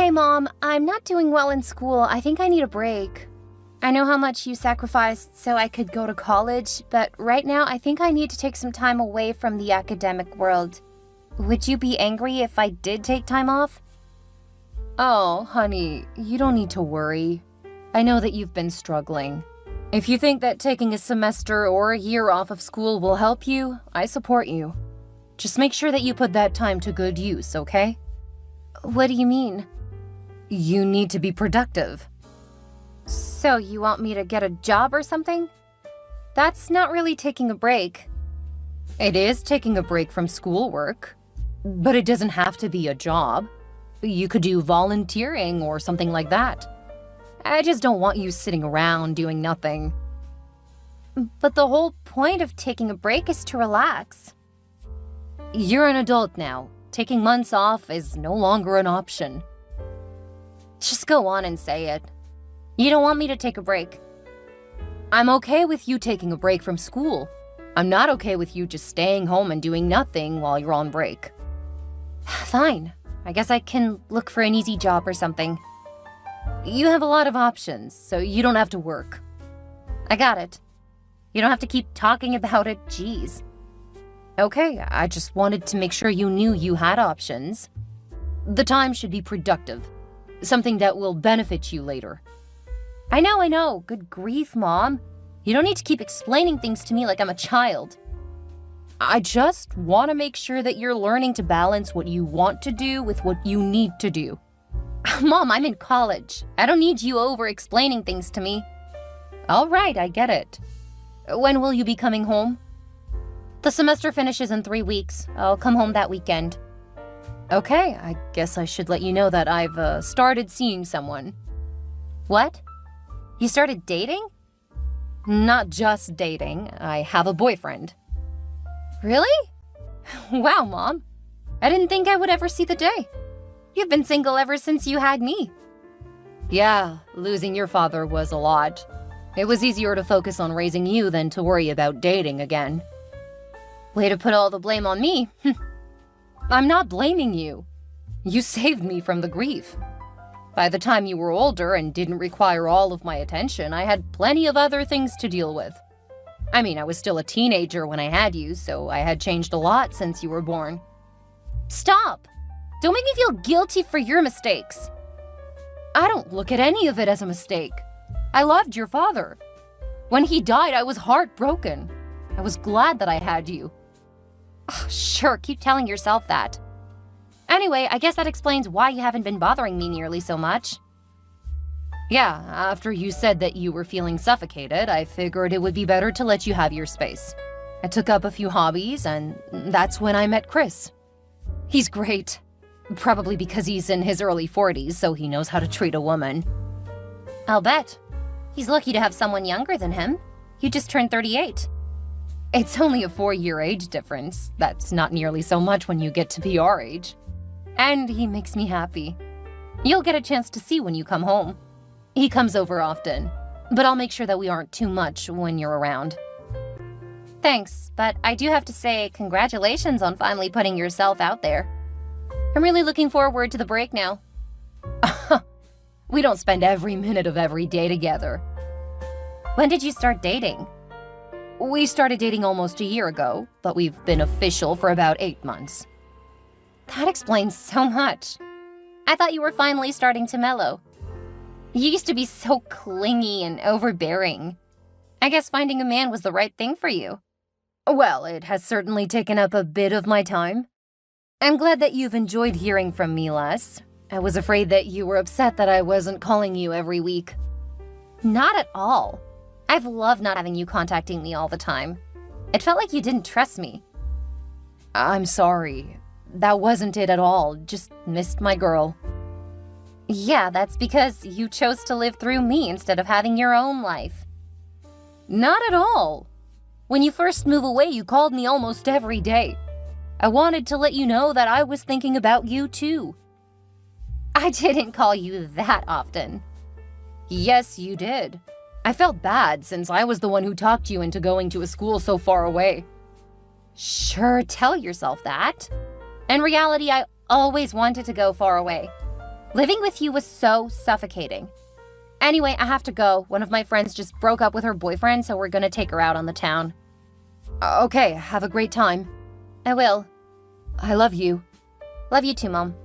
Hey, Mom, I'm not doing well in school. I think I need a break. I know how much you sacrificed so I could go to college, but right now I think I need to take some time away from the academic world. Would you be angry if I did take time off? Oh, honey, you don't need to worry. I know that you've been struggling. If you think that taking a semester or a year off of school will help you, I support you. Just make sure that you put that time to good use, okay? What do you mean? You need to be productive. So you want me to get a job or something? That's not really taking a break. It is taking a break from schoolwork, but it doesn't have to be a job. You could do volunteering or something like that. I just don't want you sitting around doing nothing. But the whole point of taking a break is to relax. You're an adult now. Taking months off is no longer an option. Just go on and say it. You don't want me to take a break. I'm okay with you taking a break from school. I'm not okay with you just staying home and doing nothing while you're on break. Fine. I guess I can look for an easy job or something. You have a lot of options, so you don't have to work. I got it. You don't have to keep talking about it, jeez. Okay, I just wanted to make sure you knew you had options. The time should be productive. Something that will benefit you later. I know. Good grief, Mom. You don't need to keep explaining things to me like I'm a child. I just want to make sure that you're learning to balance what you want to do with what you need to do. Mom, I'm in college. I don't need you over-explaining things to me. All right, I get it. When will you be coming home? The semester finishes in 3 weeks. I'll come home that weekend. Okay, I guess I should let you know that I've started seeing someone. What? You started dating? Not just dating. I have a boyfriend. Really? Wow, Mom. I didn't think I would ever see the day. You've been single ever since you had me. Yeah, losing your father was a lot. It was easier to focus on raising you than to worry about dating again. Way to put all the blame on me. I'm not blaming you. You saved me from the grief. By the time you were older and didn't require all of my attention, I had plenty of other things to deal with. I mean, I was still a teenager when I had you, so I had changed a lot since you were born. Stop! Don't make me feel guilty for your mistakes. I don't look at any of it as a mistake. I loved your father. When he died, I was heartbroken. I was glad that I had you. Ugh, sure, keep telling yourself that. Anyway, I guess that explains why you haven't been bothering me nearly so much. Yeah, after you said that you were feeling suffocated, I figured it would be better to let you have your space. I took up a few hobbies, and that's when I met Chris. He's great. Probably because he's in his early 40s, so he knows how to treat a woman. I'll bet. He's lucky to have someone younger than him. You just turned 38. It's only a 4-year age difference. That's not nearly so much when you get to be our age. And he makes me happy. You'll get a chance to see when you come home. He comes over often, but I'll make sure that we aren't too much when you're around. Thanks, but I do have to say congratulations on finally putting yourself out there. I'm really looking forward to the break now. We don't spend every minute of every day together. When did you start dating? We started dating almost a year ago, but we've been official for about 8 months. That explains so much. I thought you were finally starting to mellow. You used to be so clingy and overbearing. I guess finding a man was the right thing for you. Well, it has certainly taken up a bit of my time. I'm glad that you've enjoyed hearing from me less. I was afraid that you were upset that I wasn't calling you every week. Not at all. I've loved not having you contacting me all the time. It felt like you didn't trust me. I'm sorry. That wasn't it at all. Just missed my girl. Yeah, that's because you chose to live through me instead of having your own life. Not at all. When you first moved away, you called me almost every day. I wanted to let you know that I was thinking about you too. I didn't call you that often. Yes, you did. I felt bad since I was the one who talked you into going to a school so far away. Sure, tell yourself that. In reality, I always wanted to go far away. Living with you was so suffocating. Anyway, I have to go. One of my friends just broke up with her boyfriend, so we're gonna take her out on the town. Okay, have a great time. I will. I love you. Love you too, Mom.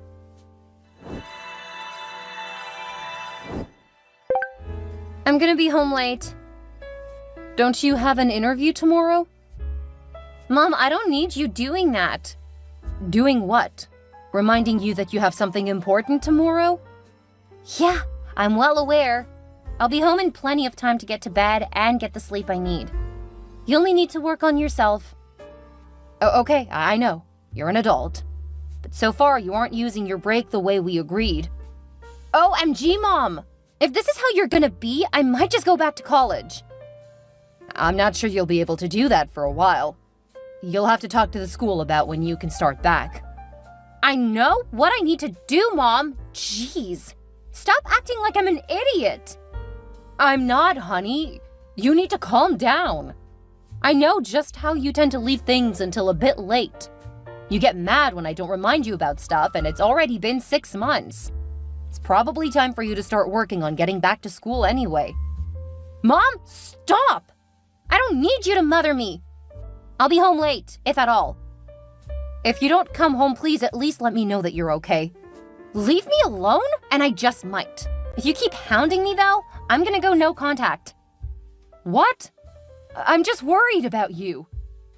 I'm gonna be home late. Don't you have an interview tomorrow? Mom, I don't need you doing that. Doing what? Reminding you that you have something important tomorrow? Yeah, I'm well aware. I'll be home in plenty of time to get to bed and get the sleep I need. You only need to work on yourself. Okay, I know. You're an adult. But so far, you aren't using your break the way we agreed. OMG, Mom! If this is how you're gonna be, I might just go back to college. I'm not sure you'll be able to do that for a while. You'll have to talk to the school about when you can start back. I know what I need to do, Mom. Jeez. Stop acting like I'm an idiot. I'm not, honey. You need to calm down. I know just how you tend to leave things until a bit late. You get mad when I don't remind you about stuff, and it's already been 6 months. It's probably time for you to start working on getting back to school anyway. Mom, stop! I don't need you to mother me. I'll be home late, if at all. If you don't come home, please at least let me know that you're okay. Leave me alone, and I just might. If you keep hounding me, though, I'm gonna go no contact. What? I'm just worried about you.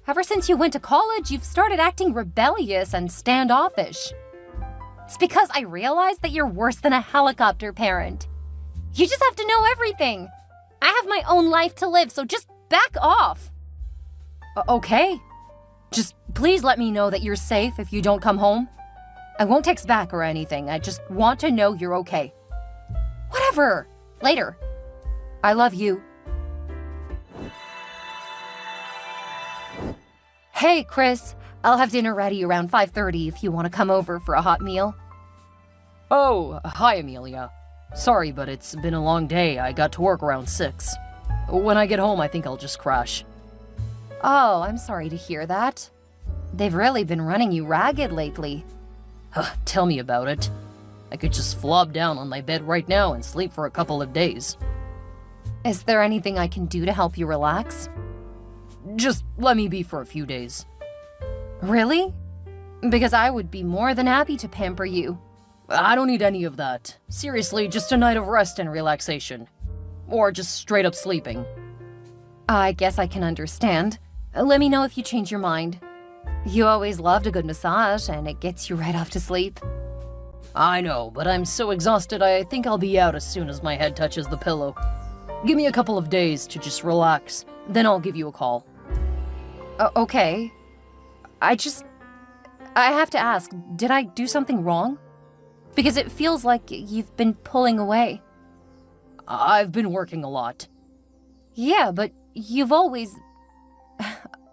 Ever since you went to college, you've started acting rebellious and standoffish. It's because I realized that you're worse than a helicopter parent. You just have to know everything. I have my own life to live, so just back off. Okay. Just please let me know that you're safe if you don't come home. I won't text back or anything. I just want to know you're okay. Whatever. Later. I love you. Hey, Chris. I'll have dinner ready around 5:30 if you want to come over for a hot meal. Oh, hi, Amelia. Sorry, but it's been a long day. I got to work around 6. When I get home, I think I'll just crash. Oh, I'm sorry to hear that. They've really been running you ragged lately. Tell me about it. I could just flop down on my bed right now and sleep for a couple of days. Is there anything I can do to help you relax? Just let me be for a few days. Really? Because I would be more than happy to pamper you. I don't need any of that. Seriously, just a night of rest and relaxation. Or just straight up sleeping. I guess I can understand. Let me know if you change your mind. You always loved a good massage, and it gets you right off to sleep. I know, but I'm so exhausted I think I'll be out as soon as my head touches the pillow. Give me a couple of days to just relax, then I'll give you a call. Okay. I have to ask, did I do something wrong? Because it feels like you've been pulling away. I've been working a lot. Yeah, but you've always...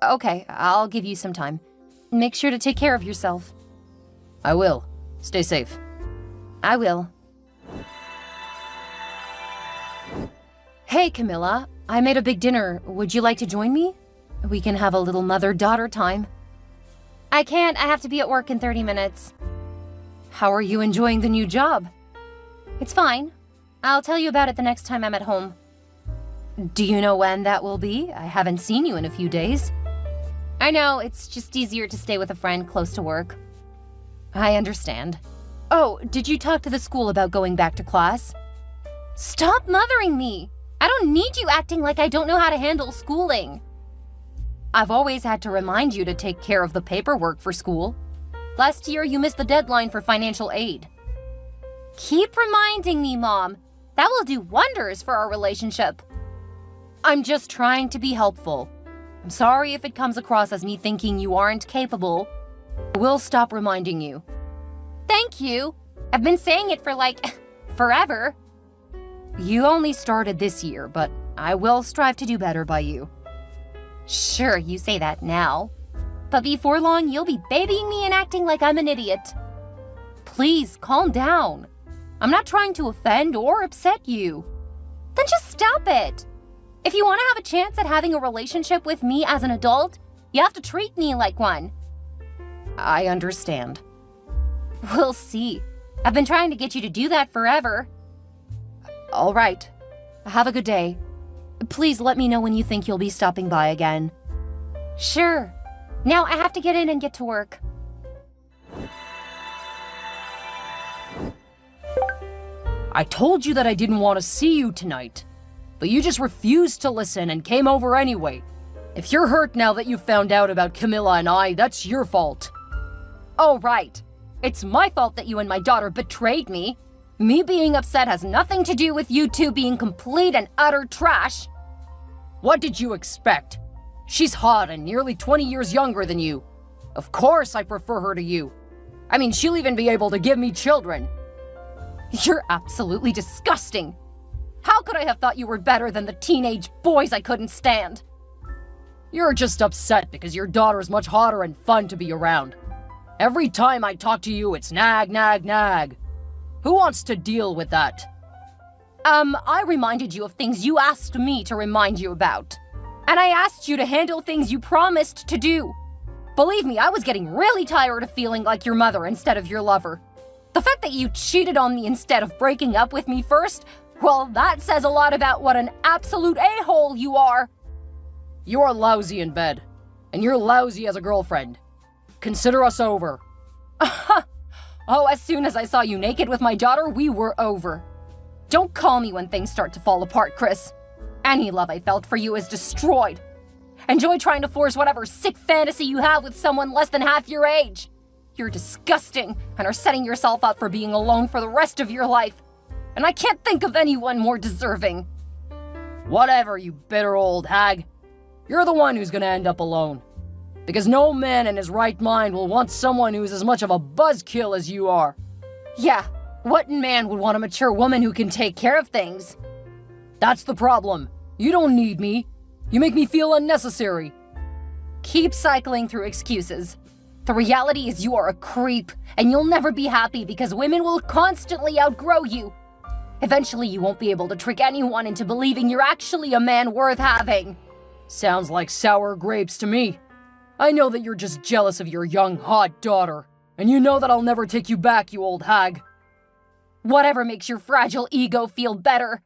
Okay, I'll give you some time. Make sure to take care of yourself. I will. Stay safe. I will. Hey, Camilla. I made a big dinner. Would you like to join me? We can have a little mother-daughter time. I can't. I have to be at work in 30 minutes. How are you enjoying the new job? It's fine. I'll tell you about it the next time I'm at home. Do you know when that will be? I haven't seen you in a few days. I know, it's just easier to stay with a friend close to work. I understand. Oh, did you talk to the school about going back to class? Stop mothering me! I don't need you acting like I don't know how to handle schooling. I've always had to remind you to take care of the paperwork for school. Last year, you missed the deadline for financial aid. Keep reminding me, Mom. That will do wonders for our relationship. I'm just trying to be helpful. I'm sorry if it comes across as me thinking you aren't capable. I will stop reminding you. Thank you. I've been saying it for forever. You only started this year, but I will strive to do better by you. Sure, you say that now. But before long, you'll be babying me and acting like I'm an idiot. Please, calm down. I'm not trying to offend or upset you. Then just stop it. If you want to have a chance at having a relationship with me as an adult, you have to treat me like one. I understand. We'll see. I've been trying to get you to do that forever. All right. Have a good day. Please let me know when you think you'll be stopping by again. Sure. Now I have to get in and get to work. I told you that I didn't want to see you tonight, but you just refused to listen and came over anyway. If you're hurt now that you found out about Camilla and I, that's your fault. Oh, right. It's my fault that you and my daughter betrayed me. Me being upset has nothing to do with you two being complete and utter trash. What did you expect? She's hot and nearly 20 years younger than you. Of course I prefer her to you. I mean, she'll even be able to give me children. You're absolutely disgusting. How could I have thought you were better than the teenage boys I couldn't stand? You're just upset because your daughter's much hotter and fun to be around. Every time I talk to you, it's nag, nag, nag. Who wants to deal with that? I reminded you of things you asked me to remind you about. And I asked you to handle things you promised to do. Believe me, I was getting really tired of feeling like your mother instead of your lover. The fact that you cheated on me instead of breaking up with me first, well, that says a lot about what an absolute a-hole you are. You're lousy in bed, and you're lousy as a girlfriend. Consider us over. Oh, as soon as I saw you naked with my daughter, we were over. Don't call me when things start to fall apart, Chris. Any love I felt for you is destroyed. Enjoy trying to force whatever sick fantasy you have with someone less than half your age. You're disgusting and are setting yourself up for being alone for the rest of your life. And I can't think of anyone more deserving. Whatever, you bitter old hag. You're the one who's gonna end up alone. Because no man in his right mind will want someone who's as much of a buzzkill as you are. Yeah, what man would want a mature woman who can take care of things? That's the problem. You don't need me. You make me feel unnecessary. Keep cycling through excuses. The reality is you are a creep, and you'll never be happy because women will constantly outgrow you. Eventually, you won't be able to trick anyone into believing you're actually a man worth having. Sounds like sour grapes to me. I know that you're just jealous of your young, hot daughter, and you know that I'll never take you back, you old hag. Whatever makes your fragile ego feel better.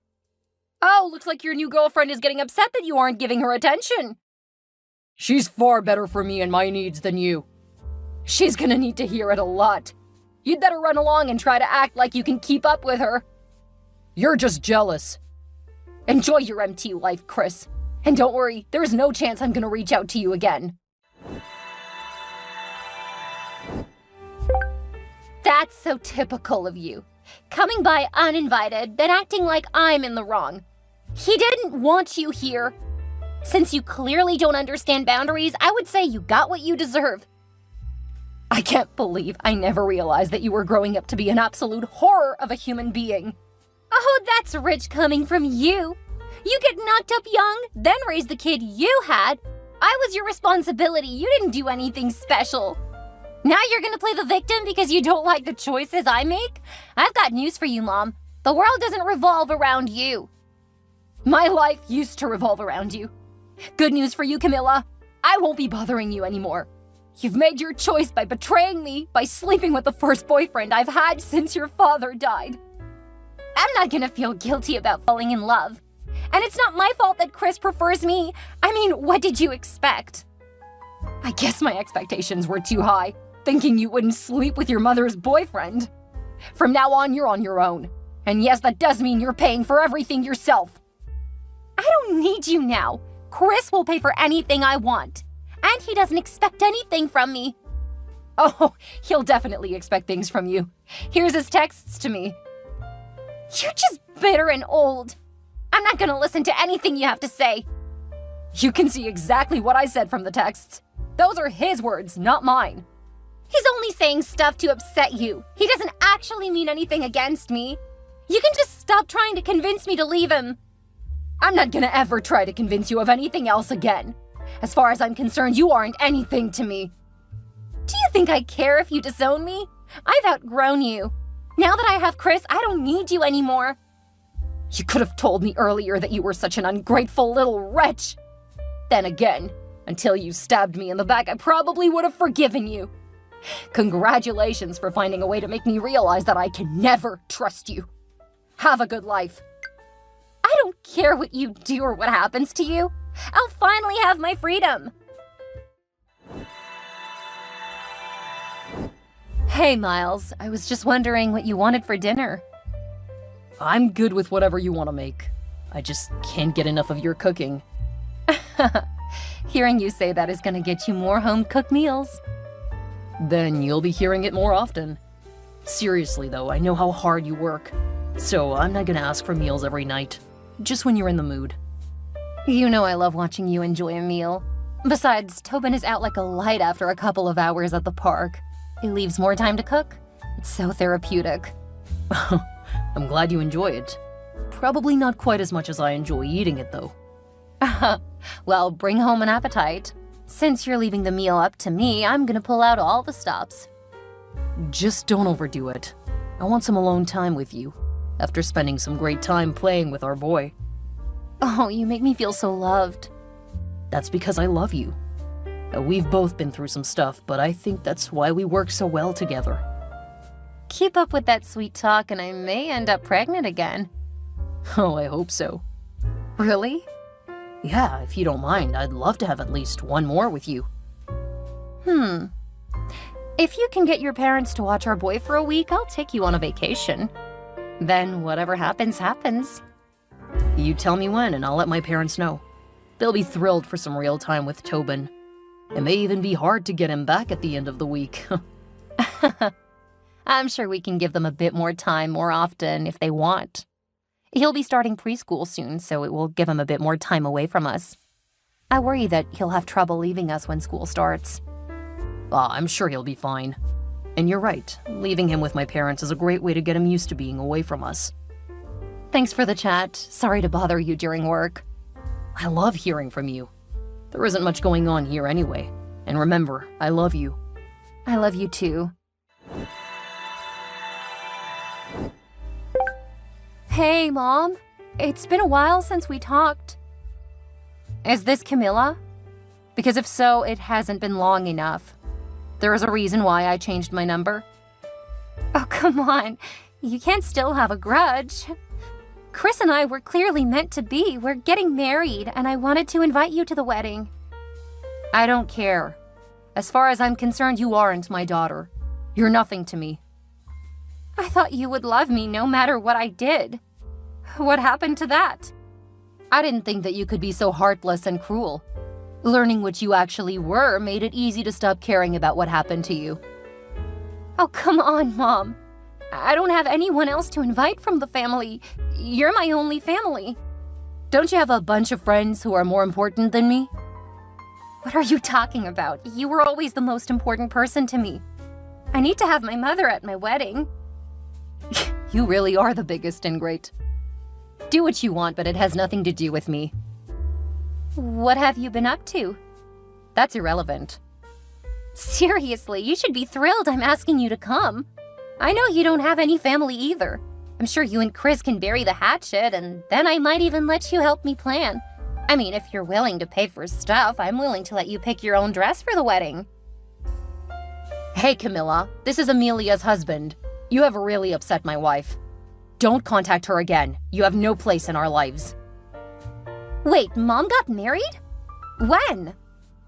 Oh, looks like your new girlfriend is getting upset that you aren't giving her attention. She's far better for me and my needs than you. She's gonna need to hear it a lot. You'd better run along and try to act like you can keep up with her. You're just jealous. Enjoy your empty life, Chris. And don't worry, there's no chance I'm gonna reach out to you again. That's so typical of you. Coming by uninvited, then acting like I'm in the wrong. He didn't want you here. Since you clearly don't understand boundaries, I would say you got what you deserve. I can't believe I never realized that you were growing up to be an absolute horror of a human being. Oh, that's rich coming from you. You get knocked up young, then raise the kid you had. I was your responsibility. You didn't do anything special. Now you're gonna play the victim because you don't like the choices I make? I've got news for you, Mom. The world doesn't revolve around you. My life used to revolve around you. Good news for you, Camilla. I won't be bothering you anymore. You've made your choice by betraying me, by sleeping with the first boyfriend I've had since your father died. I'm not gonna feel guilty about falling in love. And it's not my fault that Chris prefers me. I mean, what did you expect? I guess my expectations were too high, thinking you wouldn't sleep with your mother's boyfriend. From now on, you're on your own. And yes, that does mean you're paying for everything yourself. I don't need you now. Chris will pay for anything I want. And he doesn't expect anything from me. Oh, he'll definitely expect things from you. Here's his texts to me. You're just bitter and old. I'm not gonna listen to anything you have to say. You can see exactly what I said from the texts. Those are his words, not mine. He's only saying stuff to upset you. He doesn't actually mean anything against me. You can just stop trying to convince me to leave him. I'm not gonna ever try to convince you of anything else again. As far as I'm concerned, you aren't anything to me. Do you think I care if you disown me? I've outgrown you. Now that I have Chris, I don't need you anymore. You could have told me earlier that you were such an ungrateful little wretch. Then again, until you stabbed me in the back, I probably would have forgiven you. Congratulations for finding a way to make me realize that I can never trust you. Have a good life. I don't care what you do or what happens to you. I'll finally have my freedom. Hey, Miles. I was just wondering what you wanted for dinner. I'm good with whatever you want to make. I just can't get enough of your cooking. Hearing you say that is gonna get you more home-cooked meals. Then you'll be hearing it more often. Seriously though, I know how hard you work. So I'm not gonna ask for meals every night. Just when you're in the mood. You know I love watching you enjoy a meal. Besides, Tobin is out like a light after a couple of hours at the park. It leaves more time to cook. It's so therapeutic. I'm glad you enjoy it. Probably not quite as much as I enjoy eating it though. Well, bring home an appetite. Since you're leaving the meal up to me, I'm gonna pull out all the stops. Just don't overdo it. I want some alone time with you, after spending some great time playing with our boy. Oh, you make me feel so loved. That's because I love you. We've both been through some stuff, but I think that's why we work so well together. Keep up with that sweet talk and I may end up pregnant again. Oh, I hope so. Really? Yeah, if you don't mind, I'd love to have at least one more with you. If you can get your parents to watch our boy for a week, I'll take you on a vacation. Then whatever happens, happens. You tell me when and I'll let my parents know. They'll be thrilled for some real time with Tobin. It may even be hard to get him back at the end of the week. I'm sure we can give them a bit more time more often if they want. He'll be starting preschool soon, so it will give him a bit more time away from us. I worry that he'll have trouble leaving us when school starts. I'm sure he'll be fine. And you're right, leaving him with my parents is a great way to get him used to being away from us. Thanks for the chat. Sorry to bother you during work. I love hearing from you. There isn't much going on here anyway. And remember, I love you. I love you too. Hey, Mom. It's been a while since we talked. Is this Camilla? Because if so, it hasn't been long enough. There is a reason why I changed my number. Oh, come on. You can't still have a grudge. Chris and I were clearly meant to be. We're getting married, and I wanted to invite you to the wedding. I don't care. As far as I'm concerned, you aren't my daughter. You're nothing to me. I thought you would love me no matter what I did. What happened to that? I didn't think that you could be so heartless and cruel. Learning what you actually were made it easy to stop caring about what happened to you. Oh, come on, Mom. I don't have anyone else to invite from the family. You're my only family. Don't you have a bunch of friends who are more important than me? What are you talking about? You were always the most important person to me. I need to have my mother at my wedding. You really are the biggest ingrate. Do what you want, but it has nothing to do with me. What have you been up to? That's irrelevant. Seriously, you should be thrilled I'm asking you to come. I know you don't have any family either. I'm sure you and Chris can bury the hatchet, and then I might even let you help me plan. I mean, if you're willing to pay for stuff, I'm willing to let you pick your own dress for the wedding. Hey, Camilla, this is Amelia's husband. You have really upset my wife. Don't contact her again. You have no place in our lives. Wait, Mom got married? When?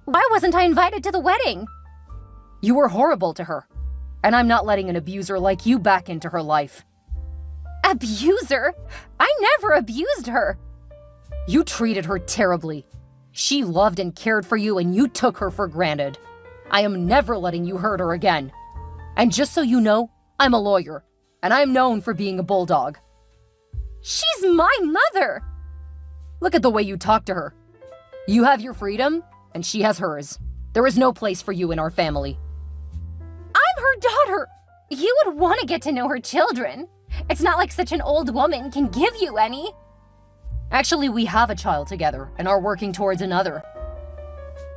Why wasn't I invited to the wedding? You were horrible to her. And I'm not letting an abuser like you back into her life. Abuser? I never abused her. You treated her terribly. She loved and cared for you, and you took her for granted. I am never letting you hurt her again. And just so you know, I'm a lawyer, and I'm known for being a bulldog. She's my mother! Look at the way you talk to her. You have your freedom, and she has hers. There is no place for you in our family. I'm her daughter! You would want to get to know her children. It's not like such an old woman can give you any. Actually, we have a child together and are working towards another.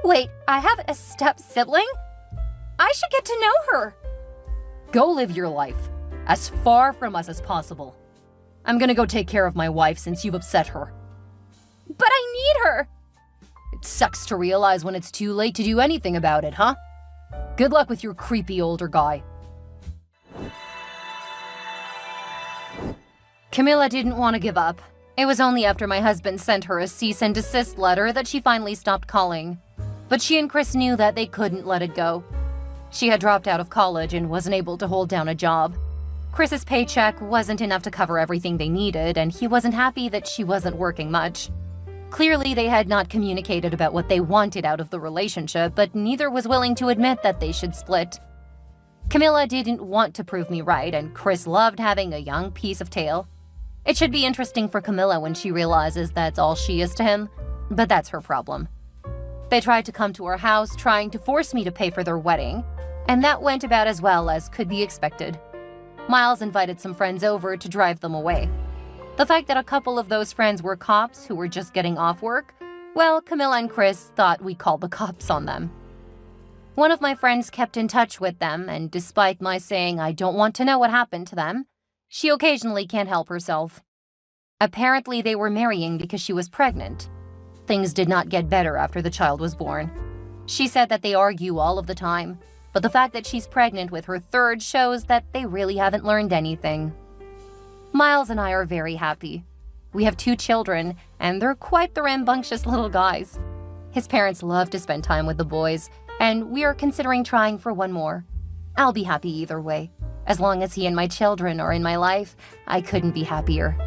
Wait, I have a step-sibling? I should get to know her. Go live your life, as far from us as possible. I'm gonna go take care of my wife since you've upset her. But I need her! It sucks to realize when it's too late to do anything about it, huh? Good luck with your creepy older guy. Camilla didn't want to give up. It was only after my husband sent her a cease and desist letter that she finally stopped calling. But she and Chris knew that they couldn't let it go. She had dropped out of college and wasn't able to hold down a job. Chris's paycheck wasn't enough to cover everything they needed, and he wasn't happy that she wasn't working much. Clearly, they had not communicated about what they wanted out of the relationship, but neither was willing to admit that they should split. Camilla didn't want to prove me right, and Chris loved having a young piece of tail. It should be interesting for Camilla when she realizes that's all she is to him, but that's her problem. They tried to come to our house, trying to force me to pay for their wedding, and that went about as well as could be expected. Miles invited some friends over to drive them away. The fact that a couple of those friends were cops who were just getting off work, well, Camilla and Chris thought we called the cops on them. One of my friends kept in touch with them, and despite my saying I don't want to know what happened to them, she occasionally can't help herself. Apparently, they were marrying because she was pregnant. Things did not get better after the child was born. She said that they argue all of the time, but the fact that she's pregnant with her third shows that they really haven't learned anything. Miles and I are very happy. We have 2 children, and they're quite the rambunctious little guys. His parents love to spend time with the boys, and we are considering trying for one more. I'll be happy either way. As long as he and my children are in my life, I couldn't be happier.